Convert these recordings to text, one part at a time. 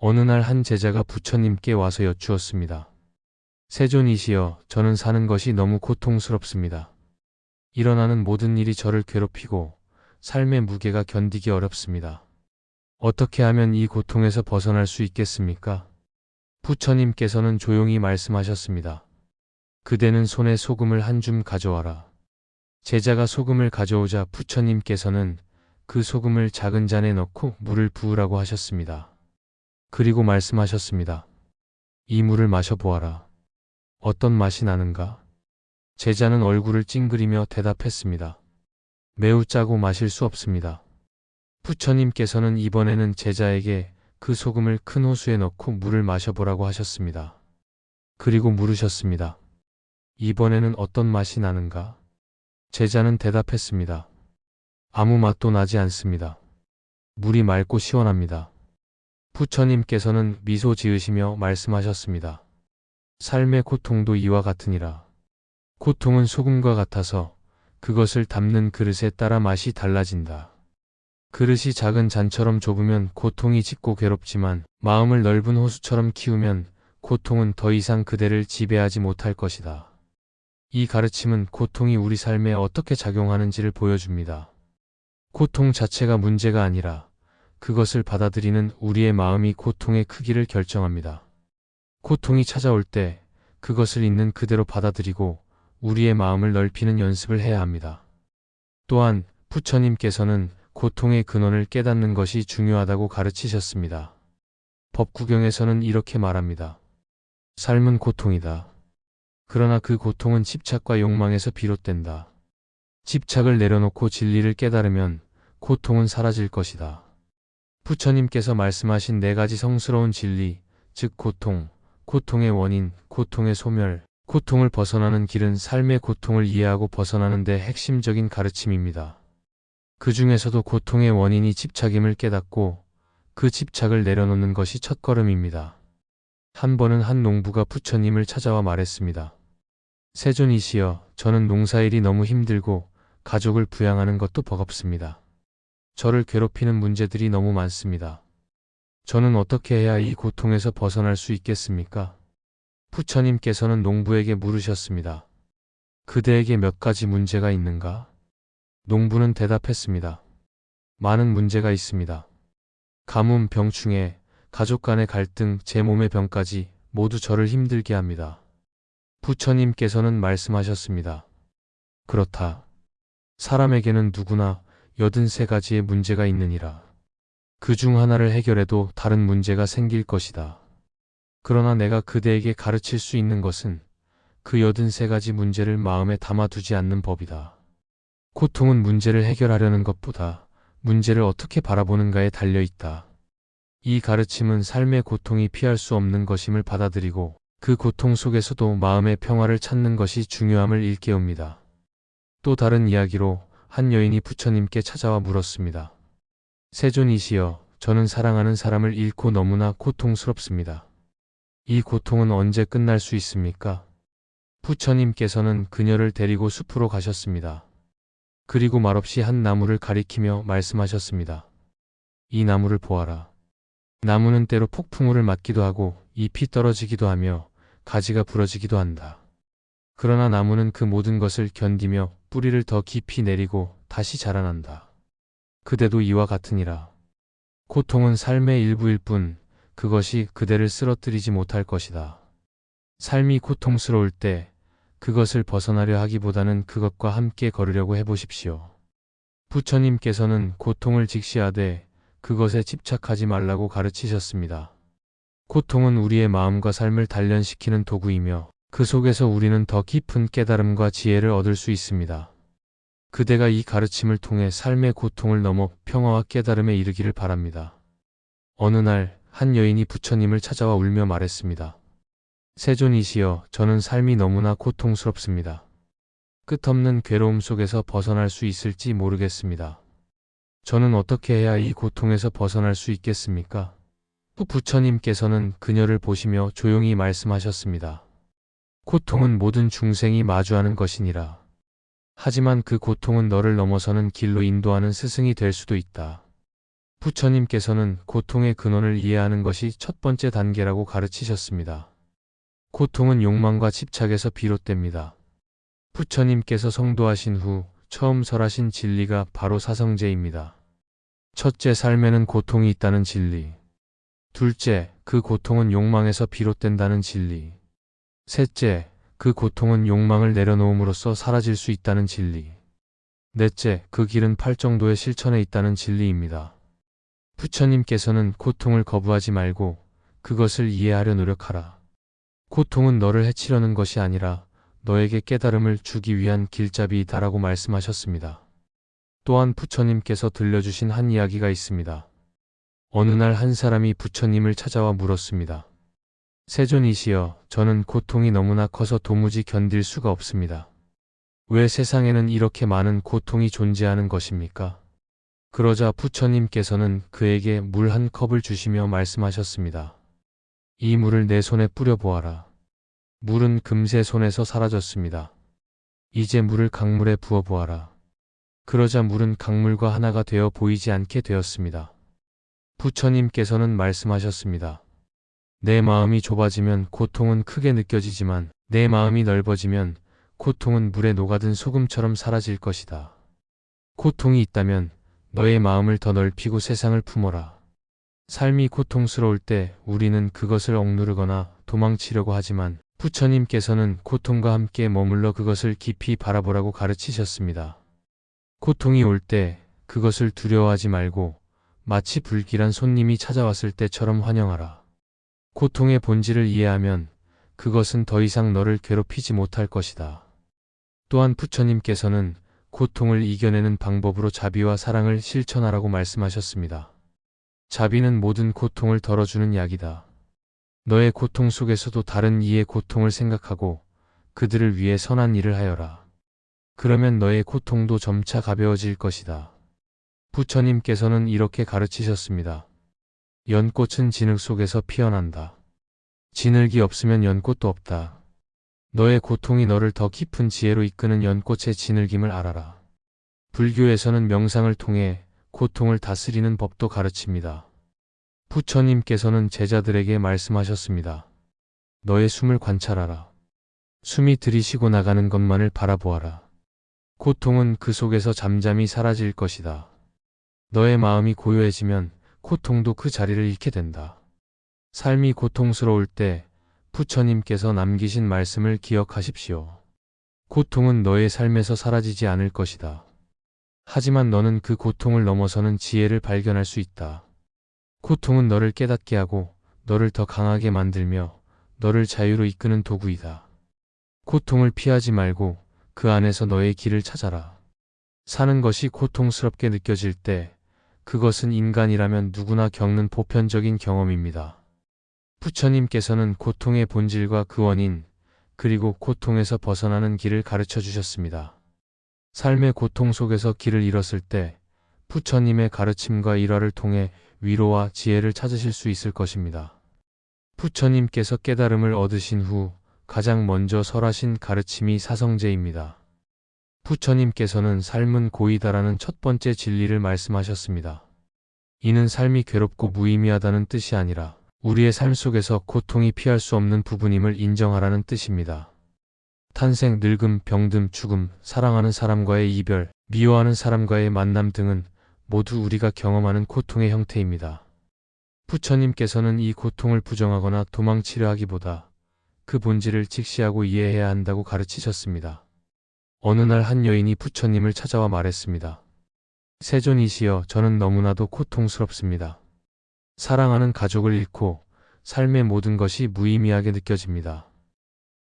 어느 날 한 제자가 부처님께 와서 여쭈었습니다. 세존이시여, 저는 사는 것이 너무 고통스럽습니다. 일어나는 모든 일이 저를 괴롭히고 삶의 무게가 견디기 어렵습니다. 어떻게 하면 이 고통에서 벗어날 수 있겠습니까? 부처님께서는 조용히 말씀하셨습니다. 그대는 손에 소금을 한 줌 가져와라. 제자가 소금을 가져오자 부처님께서는 그 소금을 작은 잔에 넣고 물을 부으라고 하셨습니다. 그리고 말씀하셨습니다. 이 물을 마셔보아라. 어떤 맛이 나는가? 제자는 얼굴을 찡그리며 대답했습니다. 매우 짜고 마실 수 없습니다. 부처님께서는 이번에는 제자에게 그 소금을 큰 호수에 넣고 물을 마셔보라고 하셨습니다. 그리고 물으셨습니다. 이번에는 어떤 맛이 나는가? 제자는 대답했습니다. 아무 맛도 나지 않습니다. 물이 맑고 시원합니다. 부처님께서는 미소 지으시며 말씀하셨습니다. 삶의 고통도 이와 같으니라. 고통은 소금과 같아서 그것을 담는 그릇에 따라 맛이 달라진다. 그릇이 작은 잔처럼 좁으면 고통이 짙고 괴롭지만 마음을 넓은 호수처럼 키우면 고통은 더 이상 그대를 지배하지 못할 것이다. 이 가르침은 고통이 우리 삶에 어떻게 작용하는지를 보여줍니다. 고통 자체가 문제가 아니라 그것을 받아들이는 우리의 마음이 고통의 크기를 결정합니다. 고통이 찾아올 때 그것을 있는 그대로 받아들이고 우리의 마음을 넓히는 연습을 해야 합니다. 또한 부처님께서는 고통의 근원을 깨닫는 것이 중요하다고 가르치셨습니다. 법구경에서는 이렇게 말합니다. 삶은 고통이다. 그러나 그 고통은 집착과 욕망에서 비롯된다. 집착을 내려놓고 진리를 깨달으면 고통은 사라질 것이다. 부처님께서 말씀하신 네 가지 성스러운 진리, 즉 고통, 고통의 원인, 고통의 소멸, 고통을 벗어나는 길은 삶의 고통을 이해하고 벗어나는 데 핵심적인 가르침입니다. 그 중에서도 고통의 원인이 집착임을 깨닫고 그 집착을 내려놓는 것이 첫걸음입니다. 한 번은 한 농부가 부처님을 찾아와 말했습니다. 세존이시여, 저는 농사일이 너무 힘들고 가족을 부양하는 것도 버겁습니다. 저를 괴롭히는 문제들이 너무 많습니다. 저는 어떻게 해야 이 고통에서 벗어날 수 있겠습니까? 부처님께서는 농부에게 물으셨습니다. 그대에게 몇 가지 문제가 있는가? 농부는 대답했습니다. 많은 문제가 있습니다. 가뭄, 병충해, 가족 간의 갈등, 제 몸의 병까지 모두 저를 힘들게 합니다. 부처님께서는 말씀하셨습니다. 그렇다. 사람에게는 누구나 83가지의 문제가 있느니라. 그 중 하나를 해결해도 다른 문제가 생길 것이다. 그러나 내가 그대에게 가르칠 수 있는 것은 그 83가지 문제를 마음에 담아두지 않는 법이다. 고통은 문제를 해결하려는 것보다 문제를 어떻게 바라보는가에 달려있다. 이 가르침은 삶의 고통이 피할 수 없는 것임을 받아들이고 그 고통 속에서도 마음의 평화를 찾는 것이 중요함을 일깨웁니다. 또 다른 이야기로 한 여인이 부처님께 찾아와 물었습니다. 세존이시여, 저는 사랑하는 사람을 잃고 너무나 고통스럽습니다. 이 고통은 언제 끝날 수 있습니까? 부처님께서는 그녀를 데리고 숲으로 가셨습니다. 그리고 말없이 한 나무를 가리키며 말씀하셨습니다. 이 나무를 보아라. 나무는 때로 폭풍우를 맞기도 하고 잎이 떨어지기도 하며 가지가 부러지기도 한다. 그러나 나무는 그 모든 것을 견디며 뿌리를 더 깊이 내리고 다시 자라난다. 그대도 이와 같으니라. 고통은 삶의 일부일 뿐 그것이 그대를 쓰러뜨리지 못할 것이다. 삶이 고통스러울 때 그것을 벗어나려 하기보다는 그것과 함께 걸으려고 해보십시오. 부처님께서는 고통을 직시하되 그것에 집착하지 말라고 가르치셨습니다. 고통은 우리의 마음과 삶을 단련시키는 도구이며 그 속에서 우리는 더 깊은 깨달음과 지혜를 얻을 수 있습니다. 그대가 이 가르침을 통해 삶의 고통을 넘어 평화와 깨달음에 이르기를 바랍니다. 어느 날 한 여인이 부처님을 찾아와 울며 말했습니다. 세존이시여, 저는 삶이 너무나 고통스럽습니다. 끝없는 괴로움 속에서 벗어날 수 있을지 모르겠습니다. 저는 어떻게 해야 이 고통에서 벗어날 수 있겠습니까? 또 부처님께서는 그녀를 보시며 조용히 말씀하셨습니다. 고통은 모든 중생이 마주하는 것이니라. 하지만 그 고통은 너를 넘어서는 길로 인도하는 스승이 될 수도 있다. 부처님께서는 고통의 근원을 이해하는 것이 첫 번째 단계라고 가르치셨습니다. 고통은 욕망과 집착에서 비롯됩니다. 부처님께서 성도하신 후 처음 설하신 진리가 바로 사성제입니다. 첫째, 삶에는 고통이 있다는 진리. 둘째, 그 고통은 욕망에서 비롯된다는 진리. 셋째, 그 고통은 욕망을 내려놓음으로써 사라질 수 있다는 진리. 넷째, 그 길은 팔정도의 실천에 있다는 진리입니다. 부처님께서는 고통을 거부하지 말고 그것을 이해하려 노력하라. 고통은 너를 해치려는 것이 아니라 너에게 깨달음을 주기 위한 길잡이이다라고 말씀하셨습니다. 또한 부처님께서 들려주신 한 이야기가 있습니다. 어느 날 한 사람이 부처님을 찾아와 물었습니다. 세존이시여, 저는 고통이 너무나 커서 도무지 견딜 수가 없습니다. 왜 세상에는 이렇게 많은 고통이 존재하는 것입니까? 그러자 부처님께서는 그에게 물 한 컵을 주시며 말씀하셨습니다. 이 물을 내 손에 뿌려보아라. 물은 금세 손에서 사라졌습니다. 이제 물을 강물에 부어보아라. 그러자 물은 강물과 하나가 되어 보이지 않게 되었습니다. 부처님께서는 말씀하셨습니다. 내 마음이 좁아지면 고통은 크게 느껴지지만 내 마음이 넓어지면 고통은 물에 녹아든 소금처럼 사라질 것이다. 고통이 있다면 너의 마음을 더 넓히고 세상을 품어라. 삶이 고통스러울 때 우리는 그것을 억누르거나 도망치려고 하지만 부처님께서는 고통과 함께 머물러 그것을 깊이 바라보라고 가르치셨습니다. 고통이 올 때 그것을 두려워하지 말고 마치 불길한 손님이 찾아왔을 때처럼 환영하라. 고통의 본질을 이해하면 그것은 더 이상 너를 괴롭히지 못할 것이다. 또한 부처님께서는 고통을 이겨내는 방법으로 자비와 사랑을 실천하라고 말씀하셨습니다. 자비는 모든 고통을 덜어주는 약이다. 너의 고통 속에서도 다른 이의 고통을 생각하고 그들을 위해 선한 일을 하여라. 그러면 너의 고통도 점차 가벼워질 것이다. 부처님께서는 이렇게 가르치셨습니다. 연꽃은 진흙 속에서 피어난다. 진흙이 없으면 연꽃도 없다. 너의 고통이 너를 더 깊은 지혜로 이끄는 연꽃의 진흙임을 알아라. 불교에서는 명상을 통해 고통을 다스리는 법도 가르칩니다. 부처님께서는 제자들에게 말씀하셨습니다. 너의 숨을 관찰하라. 숨이 들이쉬고 나가는 것만을 바라보아라. 고통은 그 속에서 잠잠히 사라질 것이다. 너의 마음이 고요해지면 고통도 그 자리를 잃게 된다. 삶이 고통스러울 때 부처님께서 남기신 말씀을 기억하십시오. 고통은 너의 삶에서 사라지지 않을 것이다. 하지만 너는 그 고통을 넘어서는 지혜를 발견할 수 있다. 고통은 너를 깨닫게 하고 너를 더 강하게 만들며 너를 자유로 이끄는 도구이다. 고통을 피하지 말고 그 안에서 너의 길을 찾아라. 사는 것이 고통스럽게 느껴질 때 그것은 인간이라면 누구나 겪는 보편적인 경험입니다. 부처님께서는 고통의 본질과 그 원인, 그리고 고통에서 벗어나는 길을 가르쳐 주셨습니다. 삶의 고통 속에서 길을 잃었을 때 부처님의 가르침과 일화를 통해 위로와 지혜를 찾으실 수 있을 것입니다. 부처님께서 깨달음을 얻으신 후 가장 먼저 설하신 가르침이 사성제입니다. 부처님께서는 삶은 고이다라는 첫 번째 진리를 말씀하셨습니다. 이는 삶이 괴롭고 무의미하다는 뜻이 아니라 우리의 삶 속에서 고통이 피할 수 없는 부분임을 인정하라는 뜻입니다. 탄생, 늙음, 병듦, 죽음, 사랑하는 사람과의 이별, 미워하는 사람과의 만남 등은 모두 우리가 경험하는 고통의 형태입니다. 부처님께서는 이 고통을 부정하거나 도망치려 하기보다 그 본질을 직시하고 이해해야 한다고 가르치셨습니다. 어느 날 한 여인이 부처님을 찾아와 말했습니다. 세존이시여, 저는 너무나도 고통스럽습니다. 사랑하는 가족을 잃고 삶의 모든 것이 무의미하게 느껴집니다.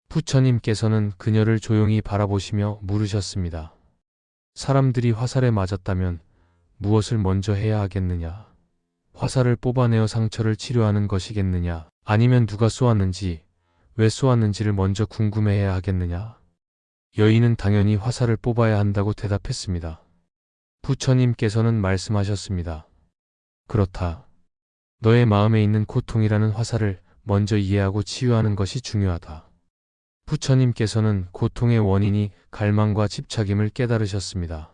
부처님께서는 그녀를 조용히 바라보시며 물으셨습니다. 사람들이 화살에 맞았다면 무엇을 먼저 해야 하겠느냐? 화살을 뽑아내어 상처를 치료하는 것이겠느냐? 아니면 누가 쏘았는지, 왜 쏘았는지를 먼저 궁금해해야 하겠느냐? 여인은 당연히 화살을 뽑아야 한다고 대답했습니다. 부처님께서는 말씀하셨습니다. 그렇다. 너의 마음에 있는 고통이라는 화살을 먼저 이해하고 치유하는 것이 중요하다. 부처님께서는 고통의 원인이 갈망과 집착임을 깨달으셨습니다.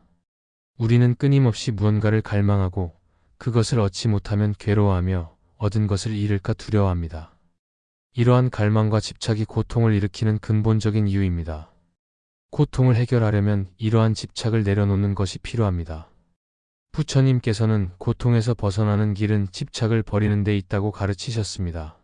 우리는 끊임없이 무언가를 갈망하고 그것을 얻지 못하면 괴로워하며 얻은 것을 잃을까 두려워합니다. 이러한 갈망과 집착이 고통을 일으키는 근본적인 이유입니다. 고통을 해결하려면 이러한 집착을 내려놓는 것이 필요합니다. 부처님께서는 고통에서 벗어나는 길은 집착을 버리는 데 있다고 가르치셨습니다.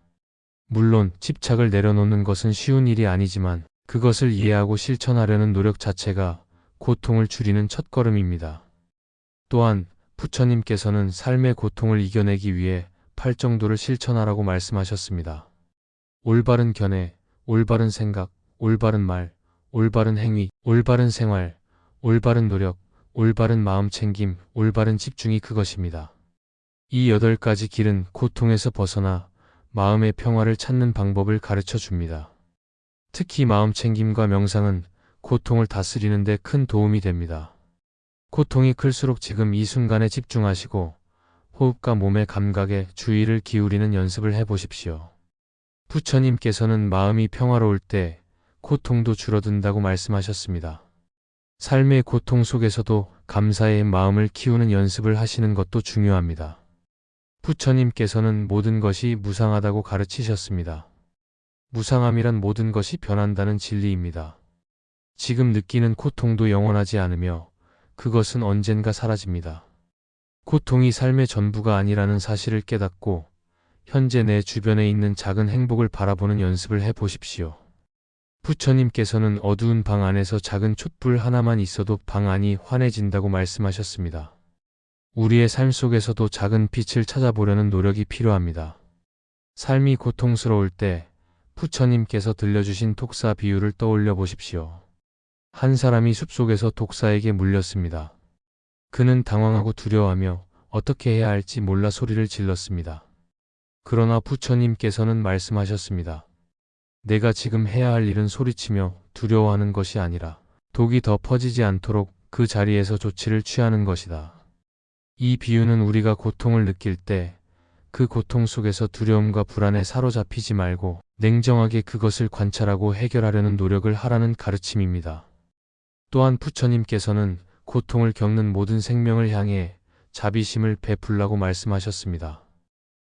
물론 집착을 내려놓는 것은 쉬운 일이 아니지만 그것을 이해하고 실천하려는 노력 자체가 고통을 줄이는 첫걸음입니다. 또한 부처님께서는 삶의 고통을 이겨내기 위해 팔정도를 실천하라고 말씀하셨습니다. 올바른 견해, 올바른 생각, 올바른 말, 올바른 행위, 올바른 생활, 올바른 노력, 올바른 마음 챙김, 올바른 집중이 그것입니다. 이 8가지 길은 고통에서 벗어나 마음의 평화를 찾는 방법을 가르쳐 줍니다. 특히 마음 챙김과 명상은 고통을 다스리는 데 큰 도움이 됩니다. 고통이 클수록 지금 이 순간에 집중하시고 호흡과 몸의 감각에 주의를 기울이는 연습을 해보십시오. 부처님께서는 마음이 평화로울 때 고통도 줄어든다고 말씀하셨습니다. 삶의 고통 속에서도 감사의 마음을 키우는 연습을 하시는 것도 중요합니다. 부처님께서는 모든 것이 무상하다고 가르치셨습니다. 무상함이란 모든 것이 변한다는 진리입니다. 지금 느끼는 고통도 영원하지 않으며 그것은 언젠가 사라집니다. 고통이 삶의 전부가 아니라는 사실을 깨닫고 현재 내 주변에 있는 작은 행복을 바라보는 연습을 해보십시오. 부처님께서는 어두운 방 안에서 작은 촛불 하나만 있어도 방 안이 환해진다고 말씀하셨습니다. 우리의 삶 속에서도 작은 빛을 찾아보려는 노력이 필요합니다. 삶이 고통스러울 때 부처님께서 들려주신 독사 비유를 떠올려 보십시오. 한 사람이 숲속에서 독사에게 물렸습니다. 그는 당황하고 두려워하며 어떻게 해야 할지 몰라 소리를 질렀습니다. 그러나 부처님께서는 말씀하셨습니다. 내가 지금 해야 할 일은 소리치며 두려워하는 것이 아니라 독이 더 퍼지지 않도록 그 자리에서 조치를 취하는 것이다. 이 비유는 우리가 고통을 느낄 때 그 고통 속에서 두려움과 불안에 사로잡히지 말고 냉정하게 그것을 관찰하고 해결하려는 노력을 하라는 가르침입니다. 또한 부처님께서는 고통을 겪는 모든 생명을 향해 자비심을 베풀라고 말씀하셨습니다.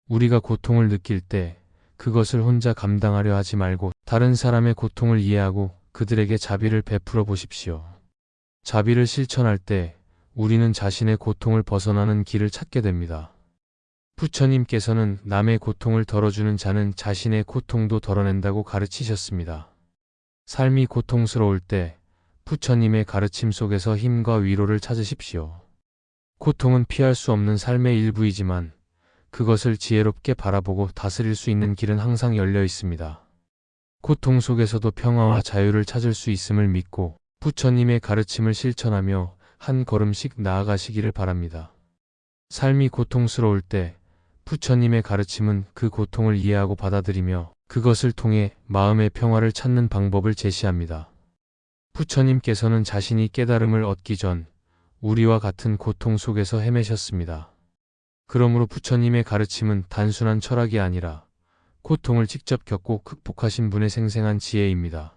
우리가 고통을 느낄 때 그것을 혼자 감당하려 하지 말고 다른 사람의 고통을 이해하고 그들에게 자비를 베풀어 보십시오. 자비를 실천할 때 우리는 자신의 고통을 벗어나는 길을 찾게 됩니다. 부처님께서는 남의 고통을 덜어주는 자는 자신의 고통도 덜어낸다고 가르치셨습니다. 삶이 고통스러울 때 부처님의 가르침 속에서 힘과 위로를 찾으십시오. 고통은 피할 수 없는 삶의 일부이지만 그것을 지혜롭게 바라보고 다스릴 수 있는 길은 항상 열려 있습니다. 고통 속에서도 평화와 자유를 찾을 수 있음을 믿고 부처님의 가르침을 실천하며 한 걸음씩 나아가시기를 바랍니다. 삶이 고통스러울 때 부처님의 가르침은 그 고통을 이해하고 받아들이며 그것을 통해 마음의 평화를 찾는 방법을 제시합니다. 부처님께서는 자신이 깨달음을 얻기 전 우리와 같은 고통 속에서 헤매셨습니다. 그러므로 부처님의 가르침은 단순한 철학이 아니라 고통을 직접 겪고 극복하신 분의 생생한 지혜입니다.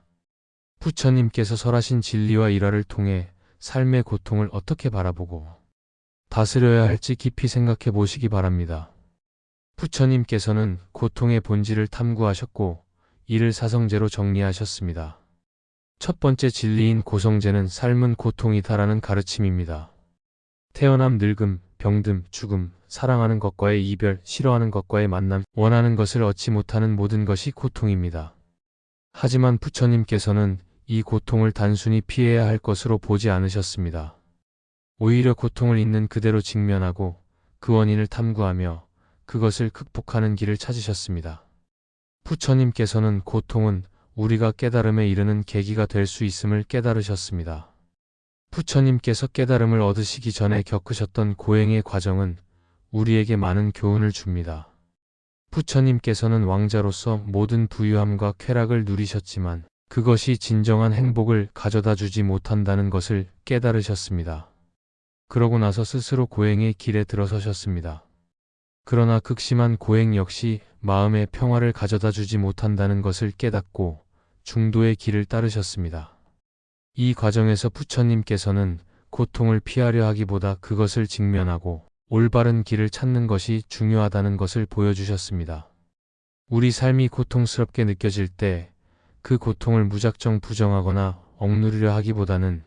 부처님께서 설하신 진리와 일화를 통해 삶의 고통을 어떻게 바라보고 다스려야 할지 깊이 생각해 보시기 바랍니다. 부처님께서는 고통의 본질을 탐구하셨고 이를 사성제로 정리하셨습니다. 첫 번째 진리인 고성제는 삶은 고통이다라는 가르침입니다. 태어남, 늙음, 병듦, 죽음, 사랑하는 것과의 이별, 싫어하는 것과의 만남, 원하는 것을 얻지 못하는 모든 것이 고통입니다. 하지만 부처님께서는 이 고통을 단순히 피해야 할 것으로 보지 않으셨습니다. 오히려 고통을 있는 그대로 직면하고 그 원인을 탐구하며 그것을 극복하는 길을 찾으셨습니다. 부처님께서는 고통은 우리가 깨달음에 이르는 계기가 될 수 있음을 깨달으셨습니다. 부처님께서 깨달음을 얻으시기 전에 겪으셨던 고행의 과정은 우리에게 많은 교훈을 줍니다. 부처님께서는 왕자로서 모든 부유함과 쾌락을 누리셨지만 그것이 진정한 행복을 가져다 주지 못한다는 것을 깨달으셨습니다. 그러고 나서 스스로 고행의 길에 들어서셨습니다. 그러나 극심한 고행 역시 마음의 평화를 가져다 주지 못한다는 것을 깨닫고 중도의 길을 따르셨습니다. 이 과정에서 부처님께서는 고통을 피하려 하기보다 그것을 직면하고 올바른 길을 찾는 것이 중요하다는 것을 보여주셨습니다. 우리 삶이 고통스럽게 느껴질 때 그 고통을 무작정 부정하거나 억누르려 하기보다는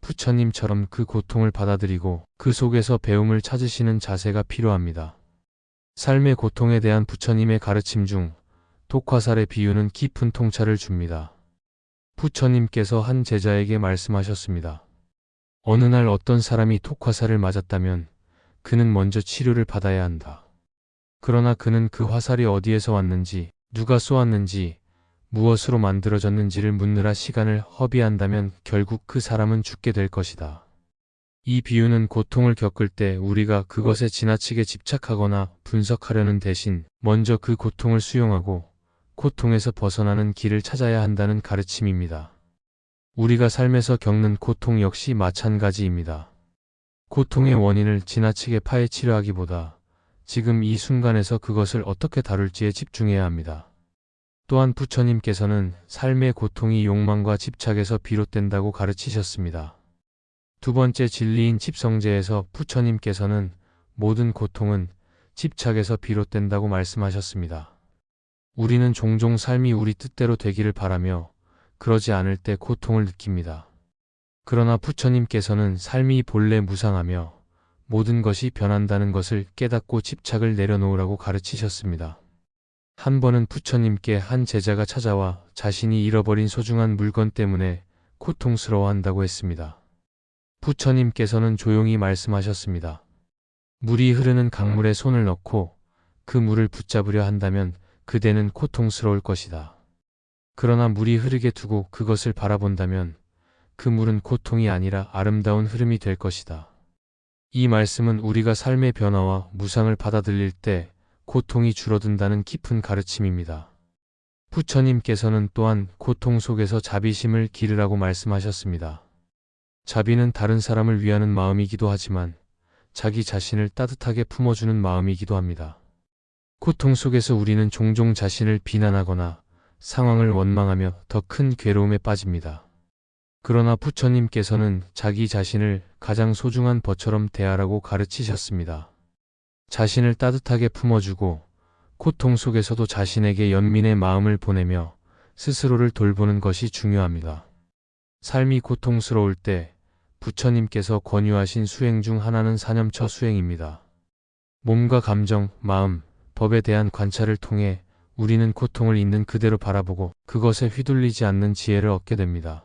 부처님처럼 그 고통을 받아들이고 그 속에서 배움을 찾으시는 자세가 필요합니다. 삶의 고통에 대한 부처님의 가르침 중 독화살의 비유는 깊은 통찰을 줍니다. 부처님께서 한 제자에게 말씀하셨습니다. 어느 날 어떤 사람이 독화살을 맞았다면 그는 먼저 치료를 받아야 한다. 그러나 그는 그 화살이 어디에서 왔는지, 누가 쏘았는지, 무엇으로 만들어졌는지를 묻느라 시간을 허비한다면 결국 그 사람은 죽게 될 것이다. 이 비유는 고통을 겪을 때 우리가 그것에 지나치게 집착하거나 분석하려는 대신 먼저 그 고통을 수용하고 고통에서 벗어나는 길을 찾아야 한다는 가르침입니다. 우리가 삶에서 겪는 고통 역시 마찬가지입니다. 고통의 원인을 지나치게 파헤치려 하기보다 지금 이 순간에서 그것을 어떻게 다룰지에 집중해야 합니다. 또한 부처님께서는 삶의 고통이 욕망과 집착에서 비롯된다고 가르치셨습니다. 두 번째 진리인 집성제에서 부처님께서는 모든 고통은 집착에서 비롯된다고 말씀하셨습니다. 우리는 종종 삶이 우리 뜻대로 되기를 바라며 그러지 않을 때 고통을 느낍니다. 그러나 부처님께서는 삶이 본래 무상하며 모든 것이 변한다는 것을 깨닫고 집착을 내려놓으라고 가르치셨습니다. 한 번은 부처님께 한 제자가 찾아와 자신이 잃어버린 소중한 물건 때문에 고통스러워한다고 했습니다. 부처님께서는 조용히 말씀하셨습니다. 물이 흐르는 강물에 손을 넣고 그 물을 붙잡으려 한다면 그대는 고통스러울 것이다. 그러나 물이 흐르게 두고 그것을 바라본다면 그 물은 고통이 아니라 아름다운 흐름이 될 것이다. 이 말씀은 우리가 삶의 변화와 무상을 받아들일 때 고통이 줄어든다는 깊은 가르침입니다. 부처님께서는 또한 고통 속에서 자비심을 기르라고 말씀하셨습니다. 자비는 다른 사람을 위하는 마음이기도 하지만 자기 자신을 따뜻하게 품어주는 마음이기도 합니다. 고통 속에서 우리는 종종 자신을 비난하거나 상황을 원망하며 더 큰 괴로움에 빠집니다. 그러나 부처님께서는 자기 자신을 가장 소중한 벗처럼 대하라고 가르치셨습니다. 자신을 따뜻하게 품어주고 고통 속에서도 자신에게 연민의 마음을 보내며 스스로를 돌보는 것이 중요합니다. 삶이 고통스러울 때 부처님께서 권유하신 수행 중 하나는 사념처 수행입니다. 몸과 감정, 마음, 법에 대한 관찰을 통해 우리는 고통을 있는 그대로 바라보고 그것에 휘둘리지 않는 지혜를 얻게 됩니다.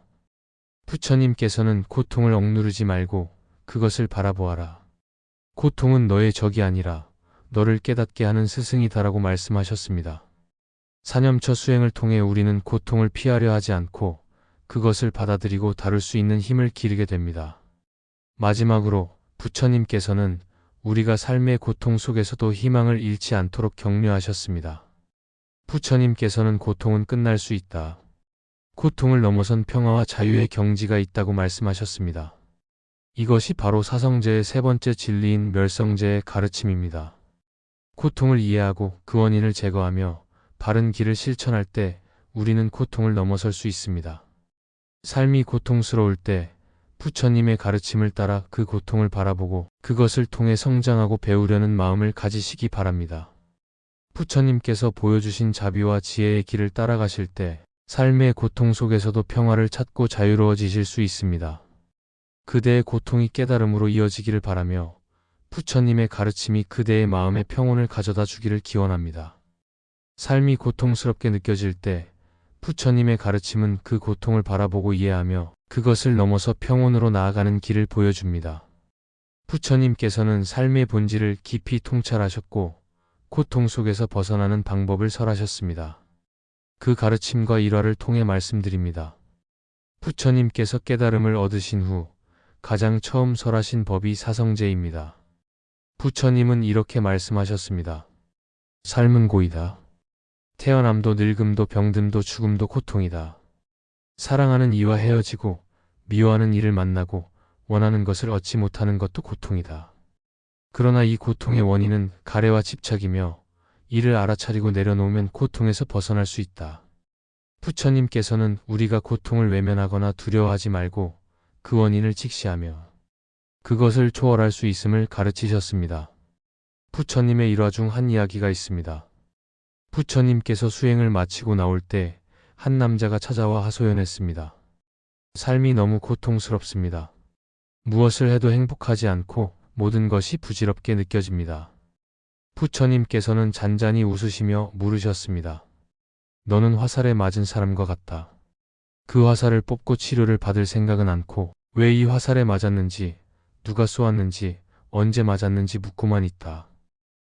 부처님께서는 고통을 억누르지 말고 그것을 바라보아라. 고통은 너의 적이 아니라 너를 깨닫게 하는 스승이다라고 말씀하셨습니다. 사념처 수행을 통해 우리는 고통을 피하려 하지 않고 그것을 받아들이고 다룰 수 있는 힘을 기르게 됩니다. 마지막으로 부처님께서는 우리가 삶의 고통 속에서도 희망을 잃지 않도록 격려하셨습니다. 부처님께서는 고통은 끝날 수 있다. 고통을 넘어선 평화와 자유의 경지가 있다고 말씀하셨습니다. 이것이 바로 사성제의 세 번째 진리인 멸성제의 가르침입니다. 고통을 이해하고 그 원인을 제거하며 바른 길을 실천할 때 우리는 고통을 넘어설 수 있습니다. 삶이 고통스러울 때 부처님의 가르침을 따라 그 고통을 바라보고 그것을 통해 성장하고 배우려는 마음을 가지시기 바랍니다. 부처님께서 보여주신 자비와 지혜의 길을 따라가실 때 삶의 고통 속에서도 평화를 찾고 자유로워지실 수 있습니다. 그대의 고통이 깨달음으로 이어지기를 바라며 부처님의 가르침이 그대의 마음에 평온을 가져다 주기를 기원합니다. 삶이 고통스럽게 느껴질 때 부처님의 가르침은 그 고통을 바라보고 이해하며 그것을 넘어서 평온으로 나아가는 길을 보여줍니다. 부처님께서는 삶의 본질을 깊이 통찰하셨고 고통 속에서 벗어나는 방법을 설하셨습니다. 그 가르침과 일화를 통해 말씀드립니다. 부처님께서 깨달음을 얻으신 후 가장 처음 설하신 법이 사성제입니다. 부처님은 이렇게 말씀하셨습니다. 삶은 고이다. 태어남도 늙음도 병듦도 죽음도 고통이다. 사랑하는 이와 헤어지고 미워하는 이를 만나고 원하는 것을 얻지 못하는 것도 고통이다. 그러나 이 고통의 원인은 가래와 집착이며 이를 알아차리고 내려놓으면 고통에서 벗어날 수 있다. 부처님께서는 우리가 고통을 외면하거나 두려워하지 말고 그 원인을 직시하며 그것을 초월할 수 있음을 가르치셨습니다. 부처님의 일화 중 한 이야기가 있습니다. 부처님께서 수행을 마치고 나올 때 한 남자가 찾아와 하소연했습니다. 삶이 너무 고통스럽습니다. 무엇을 해도 행복하지 않고 모든 것이 부질없게 느껴집니다. 부처님께서는 잔잔히 웃으시며 물으셨습니다. 너는 화살에 맞은 사람과 같다. 그 화살을 뽑고 치료를 받을 생각은 않고 왜 이 화살에 맞았는지, 누가 쏘았는지, 언제 맞았는지 묻고만 있다.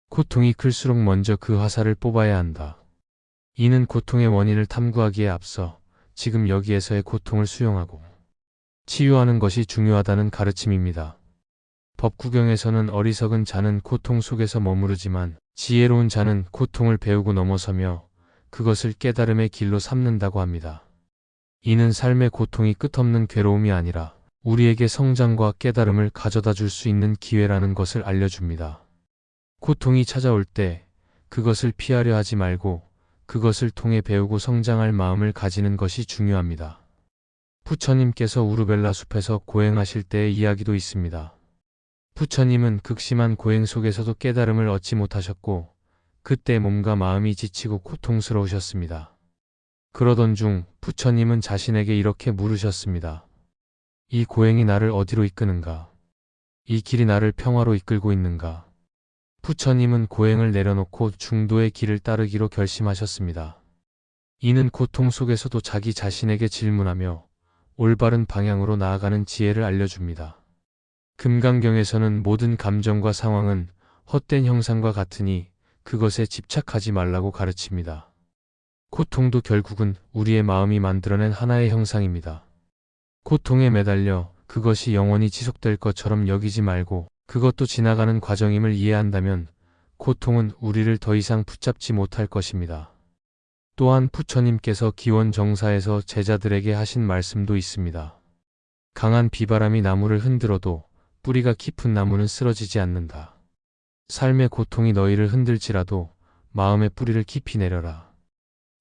고통이 클수록 먼저 그 화살을 뽑아야 한다. 이는 고통의 원인을 탐구하기에 앞서 지금 여기에서의 고통을 수용하고 치유하는 것이 중요하다는 가르침입니다. 법구경에서는 어리석은 자는 고통 속에서 머무르지만 지혜로운 자는 고통을 배우고 넘어서며 그것을 깨달음의 길로 삼는다고 합니다. 이는 삶의 고통이 끝없는 괴로움이 아니라 우리에게 성장과 깨달음을 가져다 줄 수 있는 기회라는 것을 알려줍니다. 고통이 찾아올 때 그것을 피하려 하지 말고 그것을 통해 배우고 성장할 마음을 가지는 것이 중요합니다. 부처님께서 우르벨라 숲에서 고행하실 때의 이야기도 있습니다. 부처님은 극심한 고행 속에서도 깨달음을 얻지 못하셨고 그때 몸과 마음이 지치고 고통스러우셨습니다. 그러던 중 부처님은 자신에게 이렇게 물으셨습니다. 이 고행이 나를 어디로 이끄는가? 이 길이 나를 평화로 이끌고 있는가? 부처님은 고행을 내려놓고 중도의 길을 따르기로 결심하셨습니다. 이는 고통 속에서도 자기 자신에게 질문하며 올바른 방향으로 나아가는 지혜를 알려줍니다. 금강경에서는 모든 감정과 상황은 헛된 형상과 같으니 그것에 집착하지 말라고 가르칩니다. 고통도 결국은 우리의 마음이 만들어낸 하나의 형상입니다. 고통에 매달려 그것이 영원히 지속될 것처럼 여기지 말고 그것도 지나가는 과정임을 이해한다면 고통은 우리를 더 이상 붙잡지 못할 것입니다. 또한 부처님께서 기원정사에서 제자들에게 하신 말씀도 있습니다. 강한 비바람이 나무를 흔들어도 뿌리가 깊은 나무는 쓰러지지 않는다. 삶의 고통이 너희를 흔들지라도 마음의 뿌리를 깊이 내려라.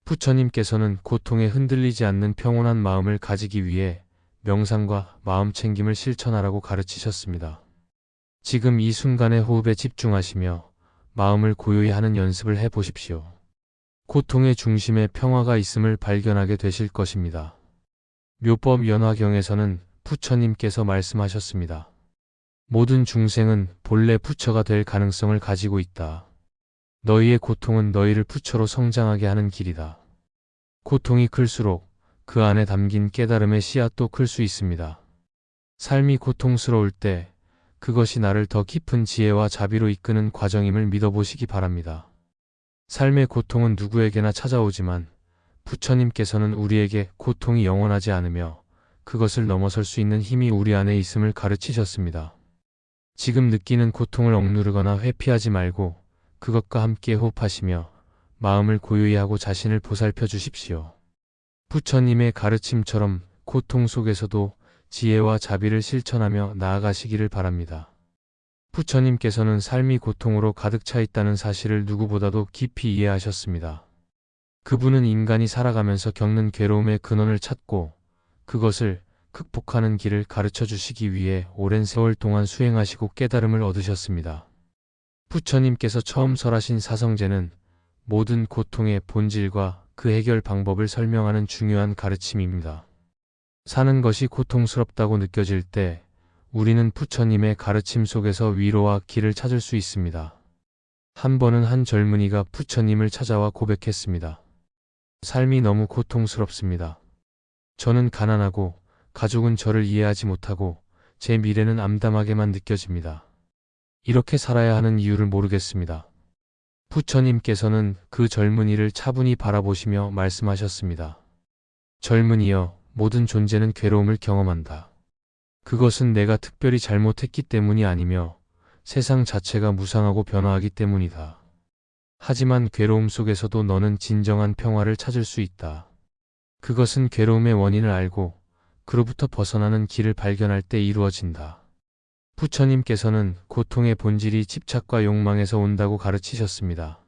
부처님께서는 고통에 흔들리지 않는 평온한 마음을 가지기 위해 명상과 마음 챙김을 실천하라고 가르치셨습니다. 지금 이 순간의 호흡에 집중하시며 마음을 고요히 하는 연습을 해보십시오. 고통의 중심에 평화가 있음을 발견하게 되실 것입니다. 묘법 연화경에서는 부처님께서 말씀하셨습니다. 모든 중생은 본래 부처가 될 가능성을 가지고 있다. 너희의 고통은 너희를 부처로 성장하게 하는 길이다. 고통이 클수록 그 안에 담긴 깨달음의 씨앗도 클 수 있습니다. 삶이 고통스러울 때 그것이 나를 더 깊은 지혜와 자비로 이끄는 과정임을 믿어보시기 바랍니다. 삶의 고통은 누구에게나 찾아오지만 부처님께서는 우리에게 고통이 영원하지 않으며 그것을 넘어설 수 있는 힘이 우리 안에 있음을 가르치셨습니다. 지금 느끼는 고통을 억누르거나 회피하지 말고 그것과 함께 호흡하시며 마음을 고요히 하고 자신을 보살펴 주십시오. 부처님의 가르침처럼 고통 속에서도 지혜와 자비를 실천하며 나아가시기를 바랍니다. 부처님께서는 삶이 고통으로 가득 차 있다는 사실을 누구보다도 깊이 이해하셨습니다. 그분은 인간이 살아가면서 겪는 괴로움의 근원을 찾고 그것을 극복하는 길을 가르쳐 주시기 위해 오랜 세월 동안 수행하시고 깨달음을 얻으셨습니다. 부처님께서 처음 설하신 사성제는 모든 고통의 본질과 그 해결 방법을 설명하는 중요한 가르침입니다. 사는 것이 고통스럽다고 느껴질 때 우리는 부처님의 가르침 속에서 위로와 길을 찾을 수 있습니다. 한 번은 한 젊은이가 부처님을 찾아와 고백했습니다. 삶이 너무 고통스럽습니다. 저는 가난하고 가족은 저를 이해하지 못하고 제 미래는 암담하게만 느껴집니다. 이렇게 살아야 하는 이유를 모르겠습니다. 부처님께서는 그 젊은이를 차분히 바라보시며 말씀하셨습니다. 젊은이여, 모든 존재는 괴로움을 경험한다. 그것은 내가 특별히 잘못했기 때문이 아니며 세상 자체가 무상하고 변화하기 때문이다. 하지만 괴로움 속에서도 너는 진정한 평화를 찾을 수 있다. 그것은 괴로움의 원인을 알고 그로부터 벗어나는 길을 발견할 때 이루어진다. 부처님께서는 고통의 본질이 집착과 욕망에서 온다고 가르치셨습니다.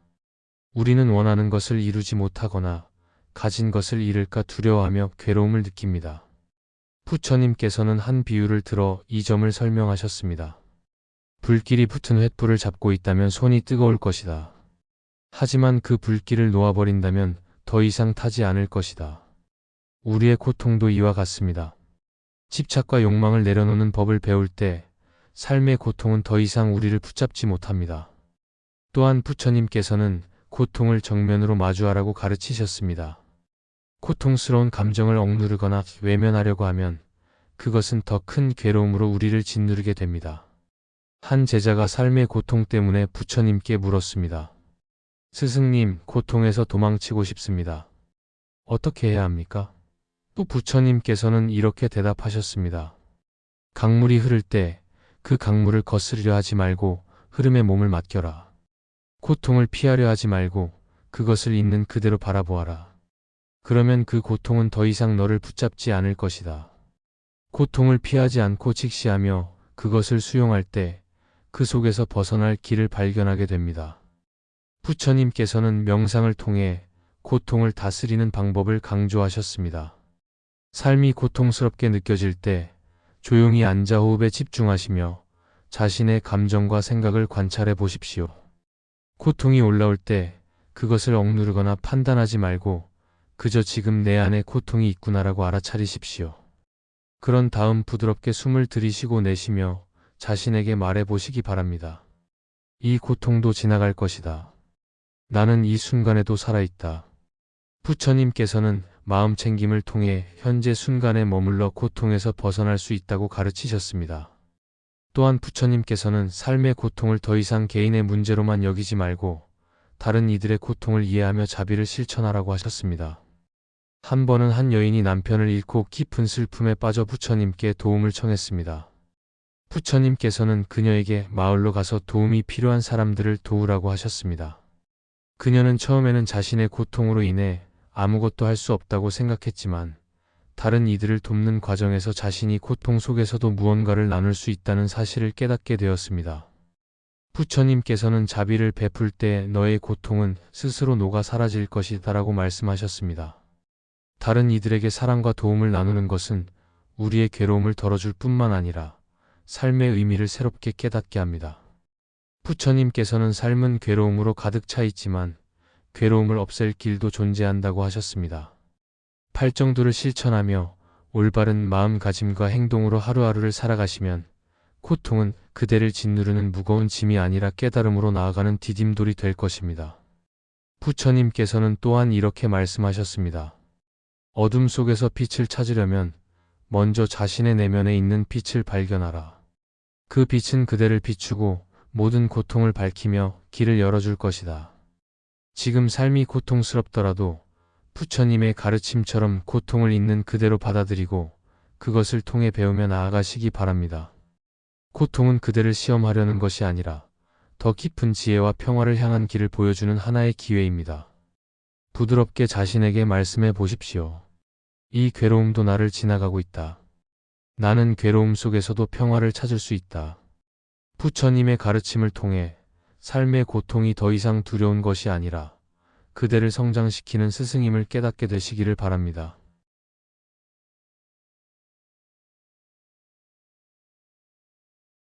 우리는 원하는 것을 이루지 못하거나 가진 것을 잃을까 두려워하며 괴로움을 느낍니다. 부처님께서는 한 비유를 들어 이 점을 설명하셨습니다. 불길이 붙은 횃불을 잡고 있다면 손이 뜨거울 것이다. 하지만 그 불길을 놓아버린다면 더 이상 타지 않을 것이다. 우리의 고통도 이와 같습니다. 집착과 욕망을 내려놓는 법을 배울 때 삶의 고통은 더 이상 우리를 붙잡지 못합니다. 또한 부처님께서는 고통을 정면으로 마주하라고 가르치셨습니다. 고통스러운 감정을 억누르거나 외면하려고 하면 그것은 더 큰 괴로움으로 우리를 짓누르게 됩니다. 한 제자가 삶의 고통 때문에 부처님께 물었습니다. 스승님, 고통에서 도망치고 싶습니다. 어떻게 해야 합니까? 또 부처님께서는 이렇게 대답하셨습니다. 강물이 흐를 때 그 강물을 거스르려 하지 말고 흐름에 몸을 맡겨라. 고통을 피하려 하지 말고 그것을 있는 그대로 바라보아라. 그러면 그 고통은 더 이상 너를 붙잡지 않을 것이다. 고통을 피하지 않고 직시하며 그것을 수용할 때 그 속에서 벗어날 길을 발견하게 됩니다. 부처님께서는 명상을 통해 고통을 다스리는 방법을 강조하셨습니다. 삶이 고통스럽게 느껴질 때 조용히 앉아 호흡에 집중하시며 자신의 감정과 생각을 관찰해 보십시오. 고통이 올라올 때 그것을 억누르거나 판단하지 말고 그저 지금 내 안에 고통이 있구나라고 알아차리십시오. 그런 다음 부드럽게 숨을 들이쉬고 내쉬며 자신에게 말해 보시기 바랍니다. 이 고통도 지나갈 것이다. 나는 이 순간에도 살아있다. 부처님께서는 마음 챙김을 통해 현재 순간에 머물러 고통에서 벗어날 수 있다고 가르치셨습니다. 또한 부처님께서는 삶의 고통을 더 이상 개인의 문제로만 여기지 말고 다른 이들의 고통을 이해하며 자비를 실천하라고 하셨습니다. 한 번은 한 여인이 남편을 잃고 깊은 슬픔에 빠져 부처님께 도움을 청했습니다. 부처님께서는 그녀에게 마을로 가서 도움이 필요한 사람들을 도우라고 하셨습니다. 그녀는 처음에는 자신의 고통으로 인해 아무것도 할 수 없다고 생각했지만 다른 이들을 돕는 과정에서 자신이 고통 속에서도 무언가를 나눌 수 있다는 사실을 깨닫게 되었습니다. 부처님께서는 자비를 베풀 때 너의 고통은 스스로 녹아 사라질 것이다 라고 말씀하셨습니다. 다른 이들에게 사랑과 도움을 나누는 것은 우리의 괴로움을 덜어줄 뿐만 아니라 삶의 의미를 새롭게 깨닫게 합니다. 부처님께서는 삶은 괴로움으로 가득 차 있지만 괴로움을 없앨 길도 존재한다고 하셨습니다. 팔정도를 실천하며 올바른 마음가짐과 행동으로 하루하루를 살아가시면 고통은 그대를 짓누르는 무거운 짐이 아니라 깨달음으로 나아가는 디딤돌이 될 것입니다. 부처님께서는 또한 이렇게 말씀하셨습니다. 어둠 속에서 빛을 찾으려면 먼저 자신의 내면에 있는 빛을 발견하라. 그 빛은 그대를 비추고 모든 고통을 밝히며 길을 열어줄 것이다. 지금 삶이 고통스럽더라도 부처님의 가르침처럼 고통을 있는 그대로 받아들이고 그것을 통해 배우며 나아가시기 바랍니다. 고통은 그대를 시험하려는 것이 아니라 더 깊은 지혜와 평화를 향한 길을 보여주는 하나의 기회입니다. 부드럽게 자신에게 말씀해 보십시오. 이 괴로움도 나를 지나가고 있다. 나는 괴로움 속에서도 평화를 찾을 수 있다. 부처님의 가르침을 통해 삶의 고통이 더 이상 두려운 것이 아니라 그대를 성장시키는 스승임을 깨닫게 되시기를 바랍니다.